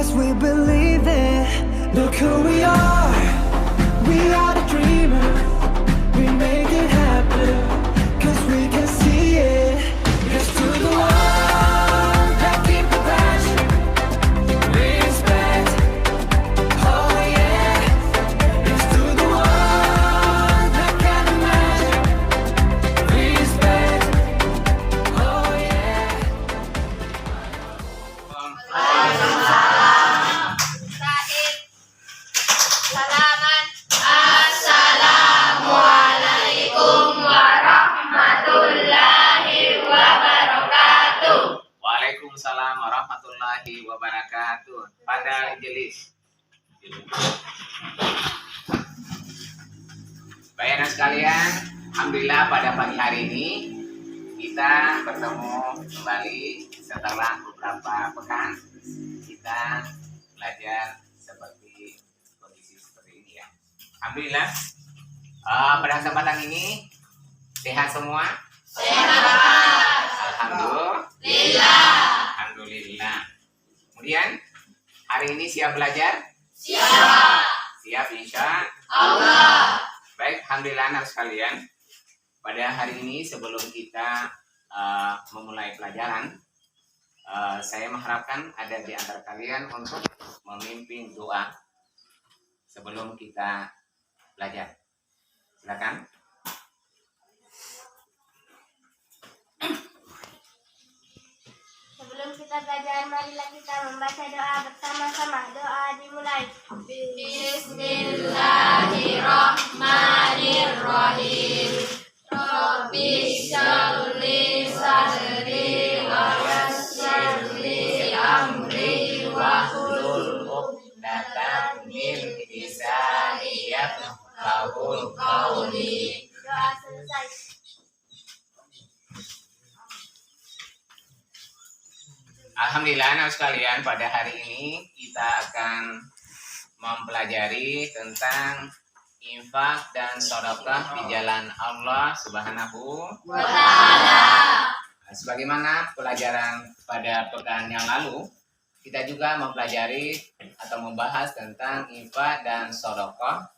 Yes, we believe it. Look who we are. We are the dreamers. We make it happen. 'Cause we can see it. Yes to the one that keep the passion. Respect. Oh yeah. Yes to the one that can imagine. Respect. Oh yeah. Salaman. Assalamualaikum warahmatullahi wabarakatuh. Waalaikumsalam warahmatullahi wabarakatuh. Pada jelis. Baik anak sekalian, alhamdulillah pada pagi hari ini kita bertemu kembali setelah beberapa pekan kita belajar seperti kondisi seperti ini ya. Alhamdulillah pada kesempatan ini sehat semua. Sehat. Alhamdulillah. Kemudian hari ini siap belajar? Siap. Siap insya Allah. Baik, alhamdulillah anak sekalian. Pada hari ini sebelum kita memulai pelajaran, saya mengharapkan ada di antara kalian untuk memimpin doa sebelum kita belajar. Silakan. Sebelum kita belajar, marilah kita membaca doa bersama-sama. Doa dimulai. Bismillahirrahmanirrahim. Rabbi sholli sadri wa yassir li amri wa Wahlul 'uqdatam min lisani yafqahul qawli. Doa selesai. Alhamdulillah anak sekalian, pada hari ini kita akan mempelajari tentang infak dan sedekah di jalan Allah Subhanahu wa ta'ala. Sebagaimana pelajaran pada pekan yang lalu, kita juga mempelajari atau membahas tentang infak dan sedekah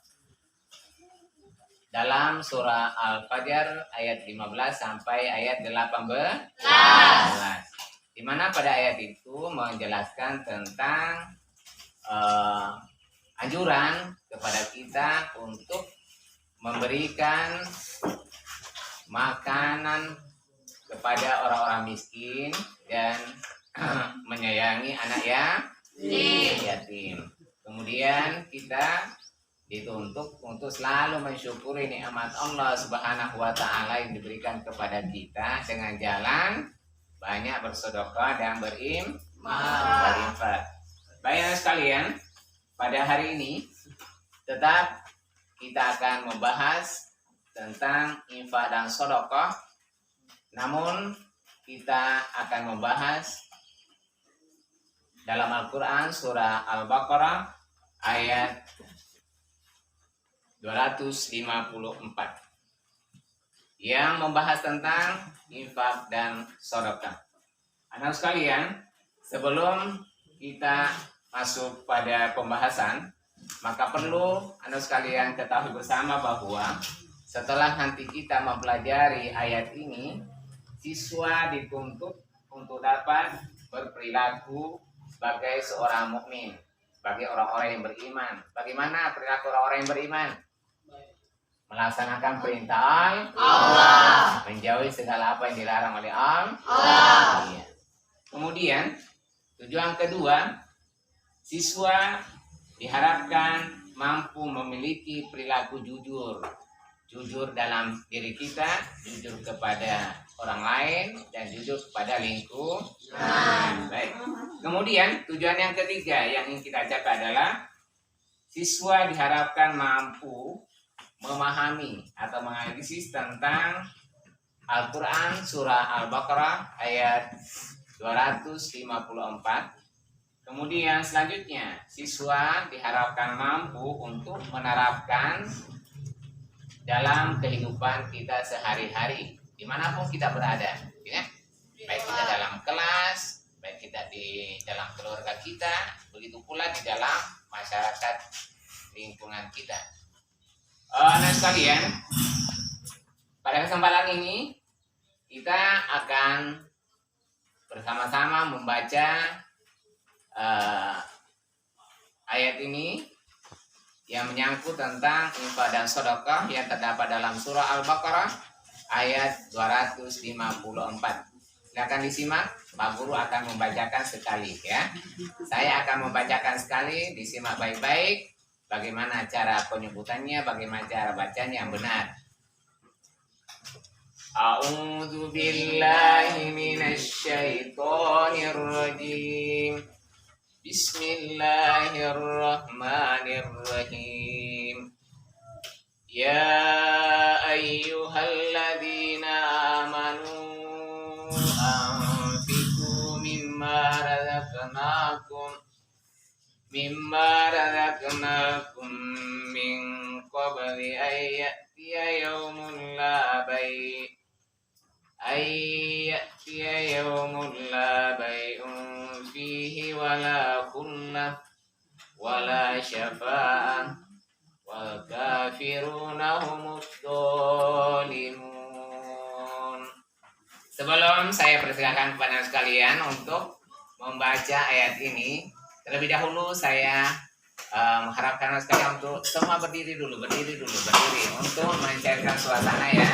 dalam surah Al-Fajr ayat 15 sampai ayat 18. Di mana pada ayat itu menjelaskan tentang anjuran kepada kita untuk memberikan makanan kepada orang-orang miskin dan menyayangi anak yatim. Kemudian kita dituntut untuk selalu mensyukuri nikmat Allah Subhanahu wa ta'ala yang diberikan kepada kita dengan jalan banyak bersedekah dan berinfak. Baik sekalian, pada hari ini tetap kita akan membahas tentang infak dan sedekah. Namun kita akan membahas dalam Al-Quran surah Al-Baqarah ayat 254 yang membahas tentang infak dan sedekah. Anak sekalian, sebelum kita masuk pada pembahasan, maka perlu anak sekalian ketahui bersama bahwa setelah nanti kita mempelajari ayat ini, siswa dituntut untuk dapat berperilaku sebagai seorang mukmin, sebagai orang-orang yang beriman. Bagaimana perilaku orang-orang yang beriman? Melaksanakan perintah Allah, menjauhi segala apa yang dilarang oleh Allah. Iya. Kemudian tujuan kedua, siswa diharapkan mampu memiliki perilaku jujur dalam diri kita, jujur kepada orang lain dan jujur kepada lingkungan. Baik. Kemudian tujuan yang ketiga yang ingin kita capai adalah siswa diharapkan mampu memahami atau menganalisis tentang Al-Quran surah Al-Baqarah ayat 254. Kemudian selanjutnya siswa diharapkan mampu untuk menerapkan dalam kehidupan kita sehari-hari dimanapun kita berada, ya. Baik kita dalam kelas, baik kita di dalam keluarga kita, begitu pula di dalam masyarakat lingkungan kita. Nah sekalian, pada kesempatan ini kita akan bersama-sama membaca ayat ini yang menyangkut tentang infak dan sedekah yang terdapat dalam surah Al-Baqarah ayat 254. Silakan disimak, Pak Guru akan membacakan sekali ya. Saya akan membacakan sekali, disimak baik-baik bagaimana cara penyebutannya, bagaimana cara bacanya yang benar. A'udzu billahi minasy syaithanir rajim. Bismillahirrahmanirrahim. Ya ayyuhalladzina amanu anfiqu mimma razaqnakum min qabli an ya'tiya yawmun la bay'un fihi wala khullah wala syafa'ah wal kafiruna humud dhalimun. Sebelum saya persilakan kepada sekalian untuk membaca ayat ini, terlebih dahulu saya mengharapkan sekalian untuk semua berdiri dulu untuk mencairkan suasana ya.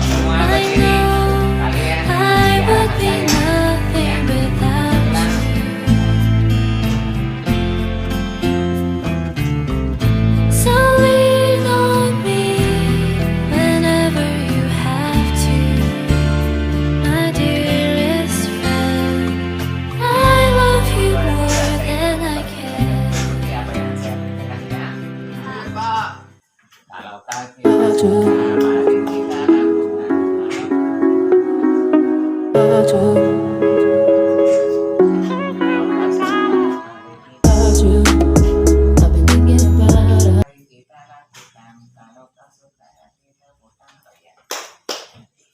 Semua berdiri. Kalian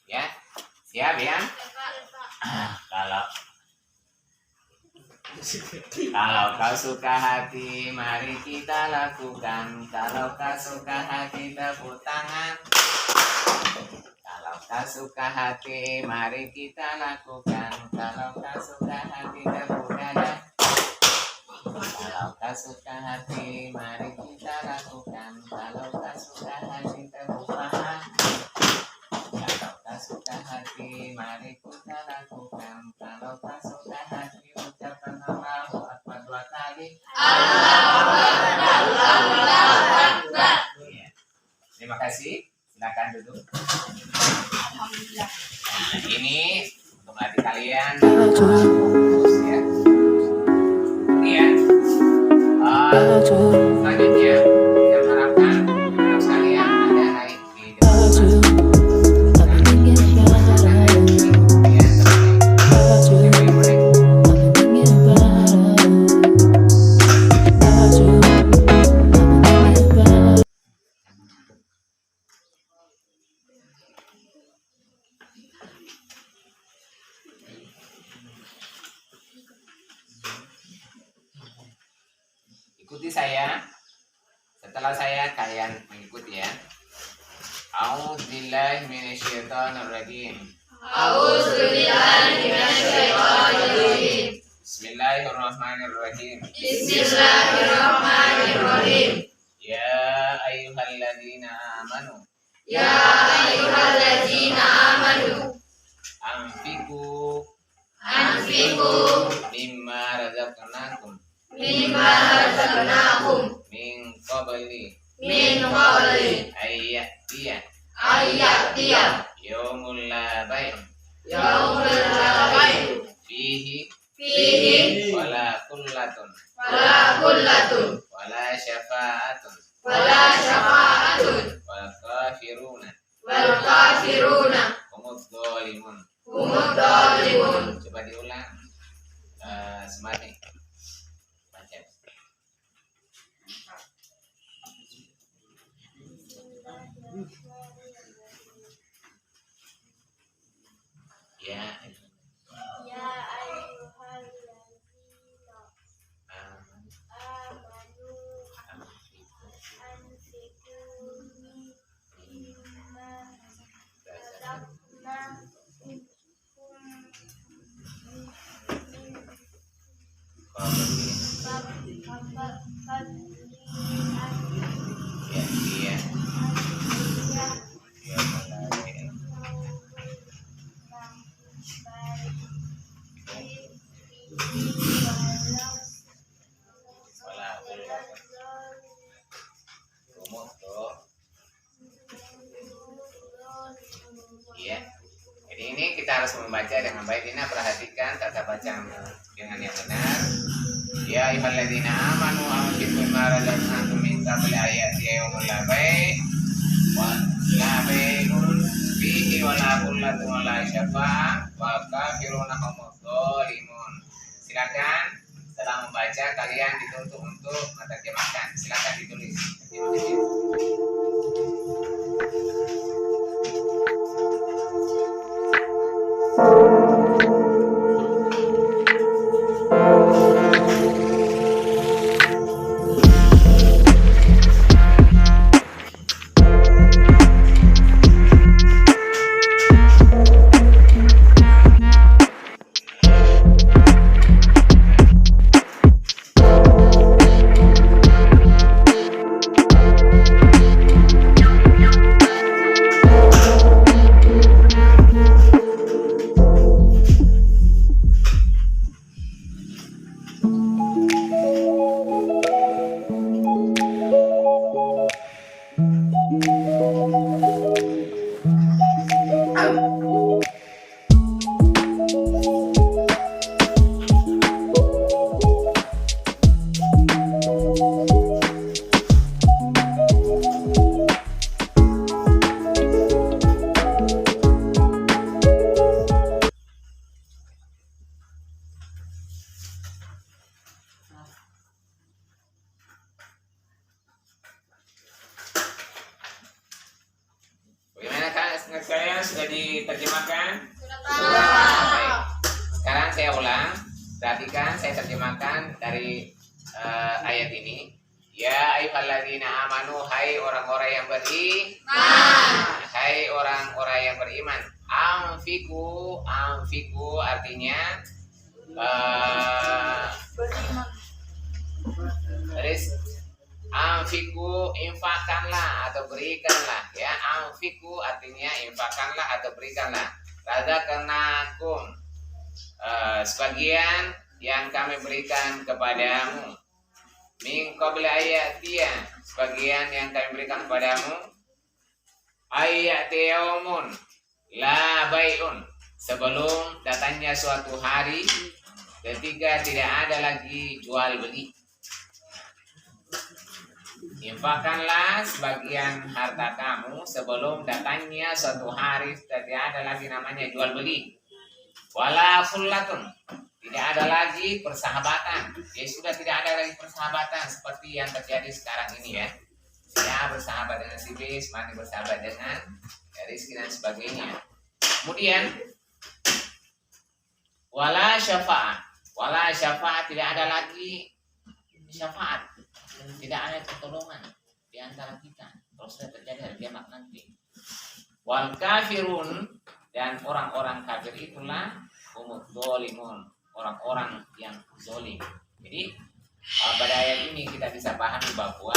ya, siap ya. Kalau kau suka hati, mari kita lakukan. Kalau kau suka hati, tepuk tangan. Kalau kau suka hati, mari kita lakukan. Kalau kau suka hati, tepuk dada. Kalau kau suka hati, mari kita lakukan. Kalau kau suka hati, tepuk paha. Kalau kau suka hati, mari kita lakukan. Kalau kau suka hati, ucapkan Allahu Akbar 2 kali. Allahu Akbar. Terima kasih. Silakan duduk. Alhamdulillah. Nah, ini untuk adik kalian. Ya. Kemudian selanjutnya saya harapkan untuk sekalian ada naik di depan. Ikuti saya. Setelah saya, kalian mengikuti ya. A'udzubillahi minasyaitonirrajim. Bismillahirrahmanirrahim. Ya ayyuhalladzina amanu. Anfiqu mimma razaqnakum min qabli ayyatiya yaumul la bay'un fihi wala kullatun wala syafa'atun wal kafiruna humud dhalimun. Coba diulang. Semati. Baca. Ya. Ya. Jadi ini kita harus membaca dengan baik. Ini perhatikan tata baca dengan yang benar. Ya ayyuhalladzina amanu anfiqu mimma razaqnakum min qabli ayati yawmil la bai' wa la bai'un fihi wa la qullatun wa la syafa'ah wa kafiruna humudz dzalimun. Silakan setelah membaca kalian dituntut untuk menerjemahkan. Silakan ditulis. Sekalian sudah diterjemahkan? Baik. Sekarang saya ulang. Perhatikan, saya terjemahkan dari ayat ini. Ya ayyuhalladzina amanu, hai orang-orang yang beriman. Hai orang-orang yang beriman. Anfiku artinya anfiku, infakkanlah atau berikanlah, ya. Anfiku artinya infakkanlah atau berikanlah. Razaqnakum, sebagian yang kami berikan kepadamu. Min qabli ayatiya, sebagian yang kami berikan kepadamu. Ayati yaumun la bai'un, sebelum datangnya suatu hari ketika tidak ada lagi jual beli. Infakkanlah sebagian harta kamu sebelum datangnya suatu hari tidak ada lagi namanya jual beli. Wala khullatun, tidak ada lagi persahabatan. Ya sudah tidak ada lagi persahabatan seperti yang terjadi sekarang ini, ya. Ya, bersahabat dengan si B, semakin bersahabat dengan Rizky dan sebagainya. Kemudian wala syafa'ah. Wala syafa'ah, tidak ada lagi syafaat. Tidak ada pertolongan di antara kita kalau sudah terjadi hari kiamat nanti. Wal kafirun, dan orang-orang kafir itulah humudz dzalimun, orang-orang yang zalim. Jadi pada ayat ini kita bisa pahami bahwa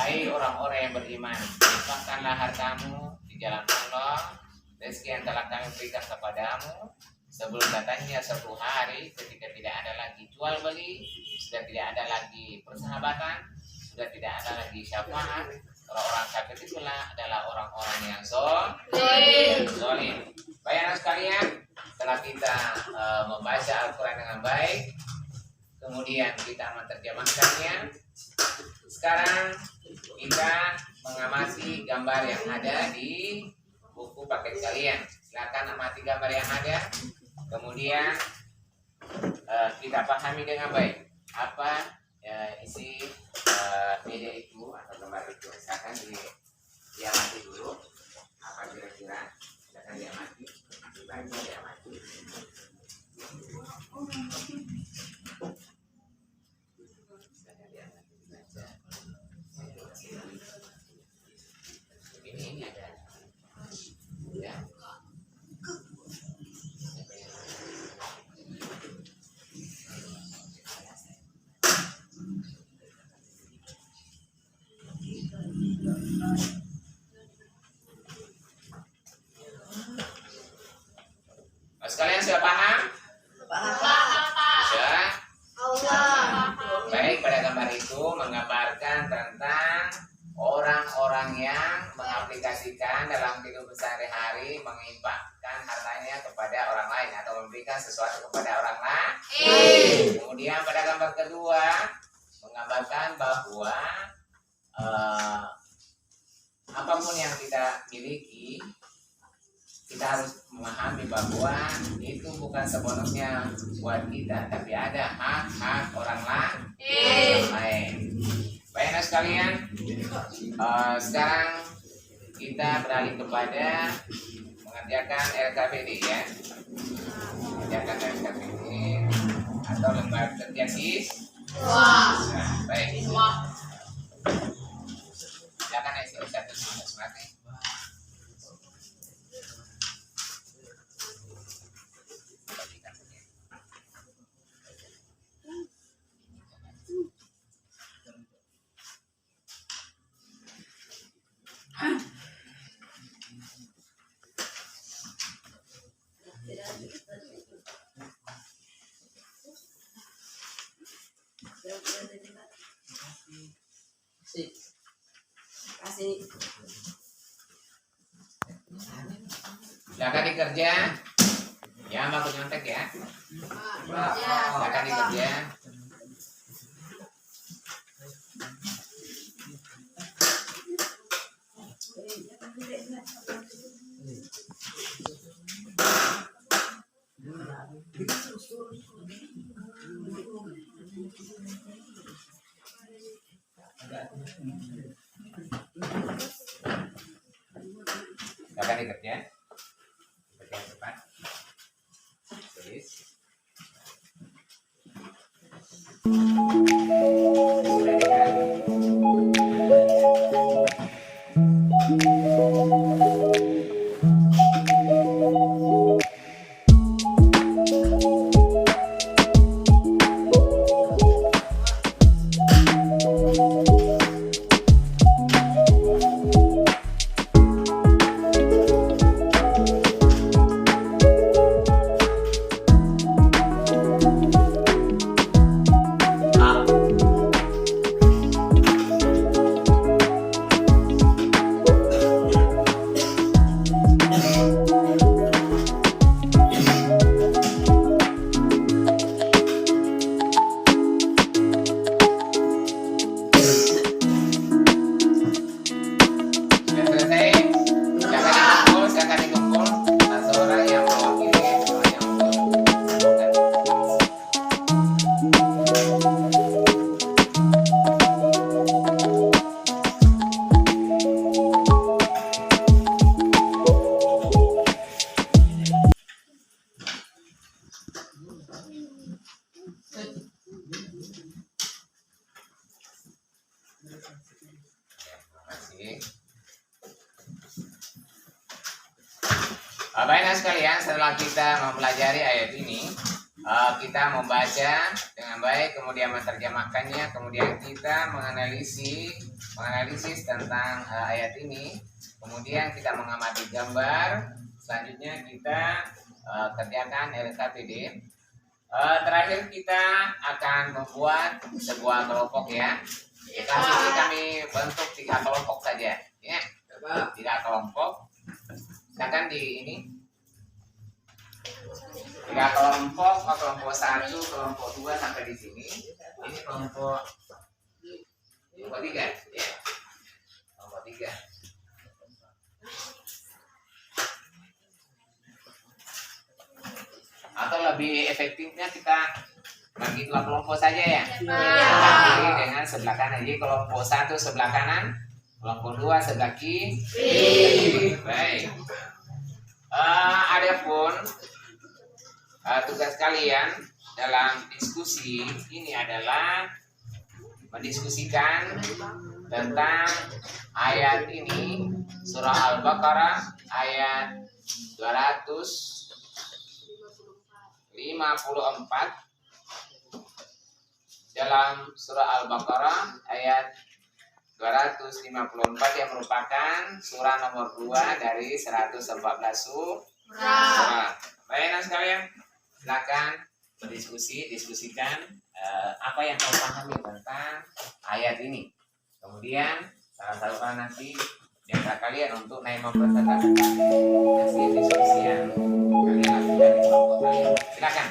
hai orang-orang yang beriman, infakkanlah hartamu di jalan Allah, rezeki yang telah kami berikan kepadamu sebelum datangnya suatu hari ketika tidak ada lagi jual beli, sudah tidak ada lagi persahabatan, sudah tidak ada lagi syafaat. Orang-orang kafir itulah adalah orang-orang yang zalim. Baik anak sekalian, setelah kita membaca Al-Quran dengan baik, kemudian kita menerjemahkannya, sekarang kita mengamati gambar yang ada di buku paket kalian. Silakan amati gambar yang ada. Kemudian kita pahami dengan baik apa isi media itu atau gambar itu. Silakan diamati dulu apa kira-kira. Silakan diamati, dibaca, diamati. Silakan diamati, dibaca. Ini ada, ya. Sekalian sudah paham? Sudah? Baik, pada gambar itu menggambarkan tentang orang-orang yang mengaplikasikan memberikan sesuatu kepada orang lain. Kemudian pada gambar kedua menggambarkan bahwa apapun yang kita miliki, kita harus memahami bahwa itu bukan sepenuhnya buat kita, tapi ada hak-hak orang lain. Baik anak sekalian, sekarang kita beralih kepada mengerjakan LKPD ya. Mengerjakan LKPD atau lembar kerja siswa. Nah, baik. Silakan isi satu semangat. Silakan dikerja. Ya, Mbak nyontek ya. Silakan dikerja. Silakan dikerja. Kerja cepat. Tulis. Baiklah sekalian, setelah kita mempelajari ayat ini, kita membaca dengan baik, kemudian menerjemahkannya, kemudian kita menganalisis tentang ayat ini, kemudian kita mengamati gambar, selanjutnya kita kerjakan LKPD. Terakhir kita akan membuat sebuah kelompok ya. Kami bentuk 3 kelompok saja, ya. 3 kelompok. Silakan di ini 3 kelompok, kelompok 1, kelompok 2 sampai di sini. Ini kelompok 3, ya. Kelompok 3. Atau lebih efektifnya kita bagi 2 kelompok saja ya. Kiri dengan sebelah kanan. Jadi kelompok 1 sebelah kanan, kelompok 2 sebelah kiri. Baik. Adapun tugas kalian dalam diskusi ini adalah mendiskusikan tentang ayat ini, surah Al-Baqarah ayat 254. Dalam surah Al-Baqarah ayat 254 yang merupakan surah nomor 2 dari 114 surah. Baiklah sekalian, silakan diskusikan apa yang kau pahami tentang ayat ini. Kemudian salah satu nanti jasa kalian untuk naik mempersatakan hasil diskusi yang kalian lakukan di kelompok kalian. Silakan.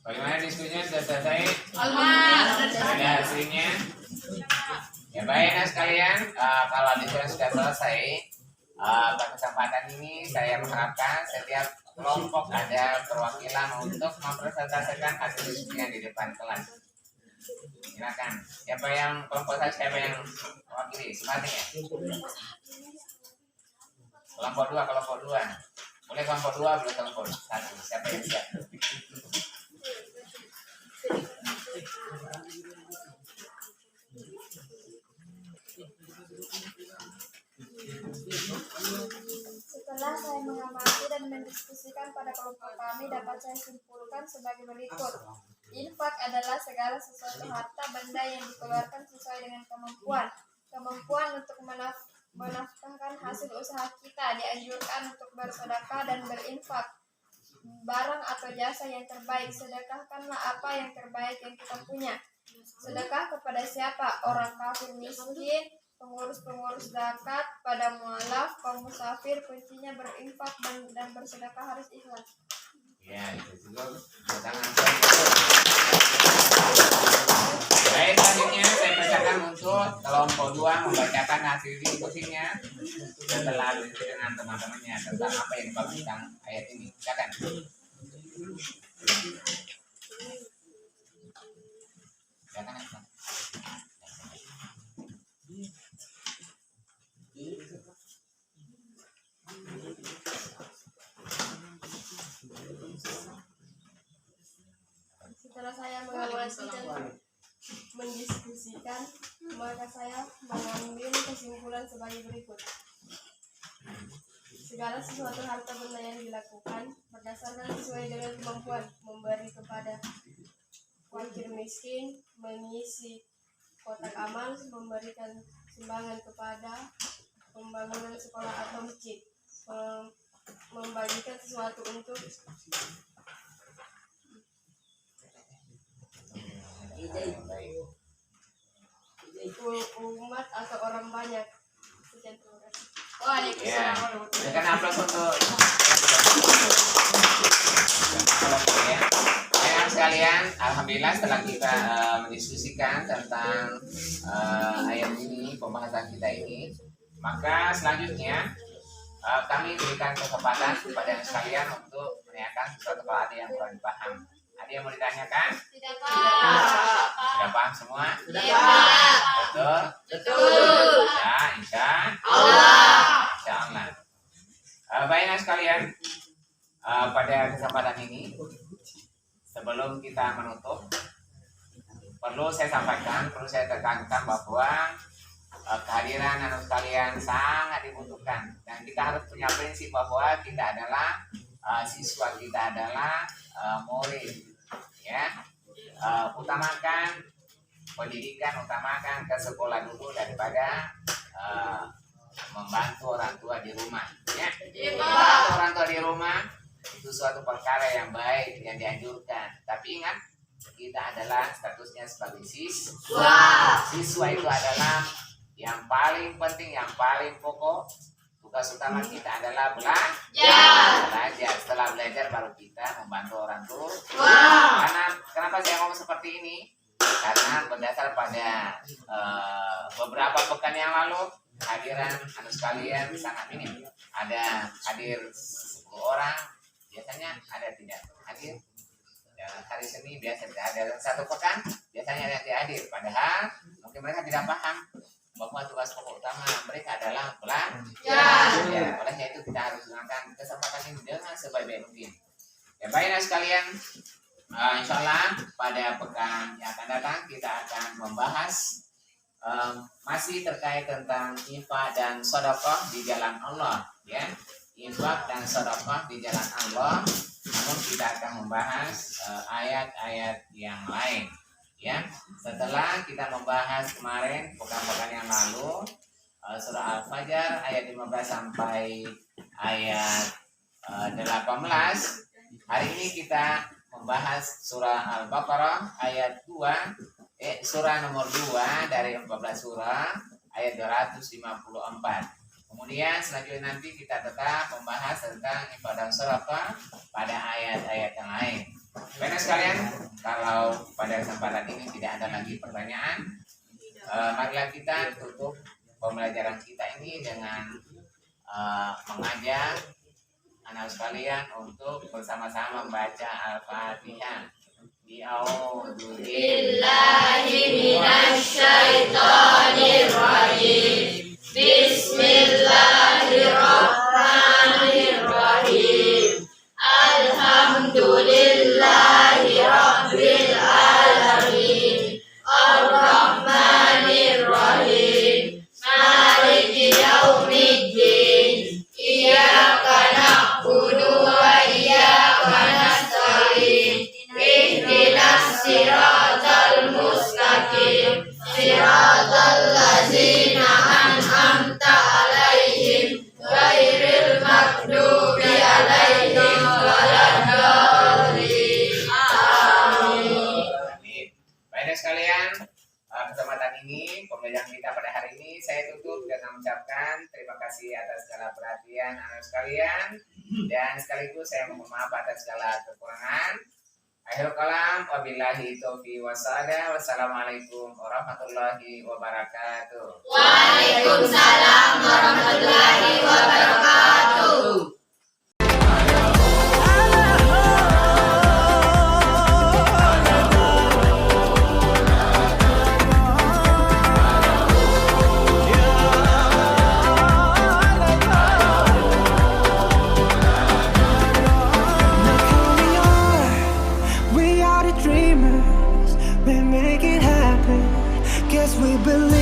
Bagaimana diskusinya, sudah selesai? Ada hasilnya? Ya baik nah sekalian, kalau diskusinya sudah selesai, pada kesempatan ini saya mengharapkan setiap kelompok ada perwakilan untuk mempresentasikan hasil diskusinya di depan kelas. Silakan. Siapa yang kelompok saya, siapa yang mewakili? Semangat ya. Kelompok 2. Boleh kelompok 2, boleh kelompok 1. Siapa yang siap? Setelah saya mengamati dan mendiskusikan pada kelompok kami, dapat saya simpulkan sebagai berikut. Infak adalah segala sesuatu harta benda yang dikeluarkan sesuai dengan kemampuan. Kemampuan untuk menafkahkan hasil usaha kita, dianjurkan untuk bersedekah dan berinfak. Barang atau jasa yang terbaik, sedekahkanlah apa yang terbaik yang kita punya. Sedekah kepada siapa? Orang kafir miskin, pengurus zakat, pada mualaf, kaum musafir. Kuncinya berinfak dan bersedekah harus ikhlas. Ya, itu juga tangan. Baik, selanjutnya saya persilakan untuk kelompok 2 membacakan hasil diskusinya setelah diskusi dengan teman-temannya tentang apa yang dimaksud tentang ayat ini. Silakan. Silakan. mencermati dan mendiskusikan, maka saya mengambil kesimpulan sebagai berikut. Segala sesuatu harta benda yang dilakukan berdasarkan sesuai dengan kemampuan, memberi kepada fakir miskin, mengisi kotak amal, memberikan sumbangan kepada pembangunan sekolah atau masjid, membagikan sesuatu untuk umat atau orang banyak. Sekian, terima kasih. Ya, berikan aplaus untuk ya. Anak sekalian, alhamdulillah setelah kita mendiskusikan tentang ayat ini, pembahasan kita ini, maka selanjutnya kami berikan kesempatan kepada anak sekalian untuk menanyakan sesuatu kalau ada yang kurang paham. Ada yang mau ditanyakan? Tidak, Pak. Sudah paham semua? Tidak, Pak. Betul? Betul. Ya, insya Allah. Insya Allah. Baik anak sekalian, pada kesempatan ini sebelum kita menutup, perlu saya sampaikan, perlu saya tekankan bahwa kehadiran anak sekalian sangat dibutuhkan, dan kita harus punya prinsip bahwa kita adalah siswa, kita adalah murid, ya. Utamakan pendidikan, utamakan ke sekolah dulu daripada membantu orang tua di rumah, ya. Membantu orang tua di rumah itu suatu perkara yang baik, yang dianjurkan. Tapi ingat, kita adalah statusnya sebagai siswa. Siswa itu adalah yang paling penting, yang paling pokok. Tugas utama kita adalah belajar. Setelah belajar baru kita membantu orang tua. Karena kenapa saya ngomong seperti ini? Karena berdasar pada beberapa pekan yang lalu, kehadiran anak sekalian sangat minim. Ada hadir 10 orang, biasanya ada tidak hadir. Dan hari Senin biasa tidak ada. Satu pekan biasanya ada yang tidak hadir. Padahal mungkin mereka tidak paham bahwa tugas pokok utama mereka adalah belajar. Ya, olehnya itu kita harus gunakan kesempatan ini dengan sebaik mungkin. Ya, baiklah sekalian, insya Allah pada pekan yang akan datang kita akan membahas masih terkait tentang infak dan sedekah di jalan Allah, ya. Infak dan sedekah di jalan Allah. Namun kita akan membahas ayat-ayat yang lain, ya. Setelah kita membahas kemarin pekan-pekan yang lalu surah Al-Fajr ayat 15 sampai ayat 18, hari ini kita membahas surah Al-Baqarah ayat 2, surah nomor 2 dari 14 surah ayat 254. Kemudian selanjutnya nanti kita tetap membahas tentang infak dan sedekah pada ayat-ayat yang lain. Baiklah sekalian, kalau pada kesempatan ini tidak ada lagi pertanyaan, marilah kita tutup pembelajaran kita ini dengan mengajak anak sekalian untuk bersama-sama membaca Al-Fatihah. A'udzu billahi minasy syaithanir rajim. Bismillahirrahmanirrahim. Alhamdulillahi rabbil alamin. Ar-Rahmanir-Rahim. Maliki yaumiddin. Iyyaka na'budu wa iyyaka nasta'in. Ihdinas siratal mustaqim. Siratal ladzina an'amta 'alaihim ghairil maghdubi 'alaihim waladdallin. Amin. Baiklah sekalian, kesempatan ini, pembelajaran kita pada hari ini saya tutup dengan mengucapkan terima kasih atas segala perhatian anak sekalian, dan sekaligus saya mohon maaf atas segala kekurangan. Akhirul kalam, wabillahi taufiq wassalam. Wassalamualaikum warahmatullahi wabarakatuh. Waalaikumsalam warahmatullahi wabarakatuh. we believe